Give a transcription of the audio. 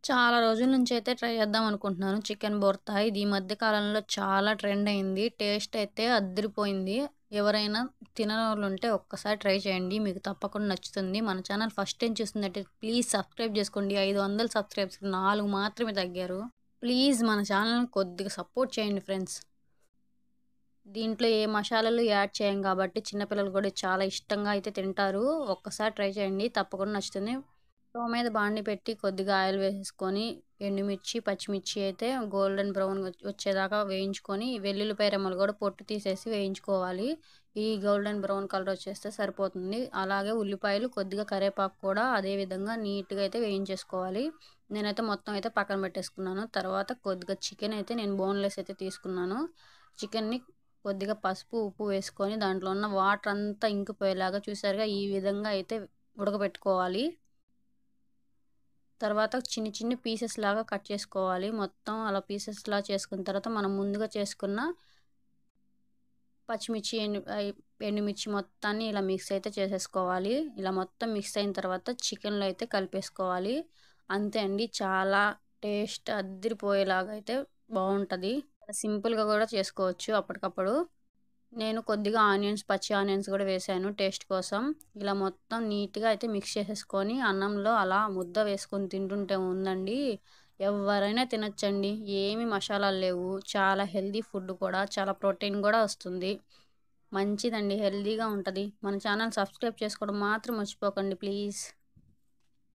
చాలా రోజుల నుంచి అయితే ట్రై చేద్దాం అనుకుంటున్నాను చికెన్ బొర్తా. ఇది ఈ మధ్య కాలంలో చాలా ట్రెండ్ అయింది. టేస్ట్ అయితే అద్దిరిపోయింది. ఎవరైనా తిననోళ్ళుంటే ఒక్కసారి ట్రై చేయండి. మీకు తప్పకుండా నచ్చుతుంది. మన ఛానల్ ఫస్ట్ టైమ్ చూస్తున్నట్టయితే ప్లీజ్ సబ్స్క్రైబ్ చేసుకోండి. 500 సబ్స్క్రైబర్స్‌కి 4 మాత్రమే తగ్గారు. ప్లీజ్ మన ఛానల్‌ని కొద్దిగా సపోర్ట్ చేయండి ఫ్రెండ్స్. దీంట్లో ఏ మసాలాలు యాడ్ చేయం కాబట్టి చిన్న పిల్లలు కూడా చాలా ఇష్టంగా అయితే తింటారు. ఒక్కసారి ట్రై చేయండి. తప్పకుండా నచ్చుతుంది. స్టవ్ మీద బాండి పెట్టి కొద్దిగా ఆయిల్ వేసేసుకొని ఎండుమిర్చి, పచ్చిమిర్చి అయితే గోల్డెన్ బ్రౌన్ వచ్చేదాకా వేయించుకొని వెల్లుల్లిపాయ రెమ్మలు కూడా పొట్టు తీసేసి వేయించుకోవాలి. ఈ గోల్డెన్ బ్రౌన్ కలర్ వచ్చేస్తే సరిపోతుంది. అలాగే ఉల్లిపాయలు కొద్దిగా కరివేపాకు కూడా అదే విధంగా నీట్‌గా అయితే వేయించేసుకోవాలి. నేనైతే మొత్తం అయితే పక్కన పెట్టేసుకున్నాను. తర్వాత కొద్దిగా చికెన్ అయితే నేను బోన్‌లెస్ అయితే తీసుకున్నాను. చికెన్‌ని కొద్దిగా పసుపు, ఉప్పు వేసుకొని దాంట్లో ఉన్న వాటర్ అంతా ఇంకిపోయేలాగా చూసారుగా ఈ విధంగా అయితే ఉడకబెట్టుకోవాలి. తర్వాత చిన్ని చిన్ని పీసెస్ లాగా కట్ చేసుకోవాలి. మొత్తం అలా పీసెస్‌లా చేసుకున్న తర్వాత మనం ముందుగా చేసుకున్న పచ్చిమిర్చి, ఎండుమిర్చి మొత్తాన్ని ఇలా మిక్స్ అయితే చేసేసుకోవాలి. ఇలా మొత్తం మిక్స్ అయిన తర్వాత చికెన్‌లో అయితే కలిపేసుకోవాలి. అంతే అండి. చాలా టేస్ట్ అద్దిరిపోయేలాగా అయితే బావుంటది. సింపుల్‌గా కూడా చేసుకోవచ్చు అప్పటికప్పుడు. నేను కొద్దిగా పచ్చి ఆనియన్స్ కూడా వేశాను టేస్ట్ కోసం. ఇలా మొత్తం నీట్‌గా అయితే మిక్స్ చేసేసుకొని అన్నంలో అలా ముద్ద వేసుకొని తింటుంటే ఉందండి. ఎవ్వరైనా తినొచ్చండి. ఏమి మసాలాలు లేవు. చాలా హెల్తీ ఫుడ్ కూడా. చాలా ప్రోటీన్ కూడా వస్తుంది. మంచిదండి. హెల్తీగా ఉంటది. మన ఛానల్ సబ్స్క్రైబ్ చేసుకోవడం మాత్రం మర్చిపోకండి ప్లీజ్.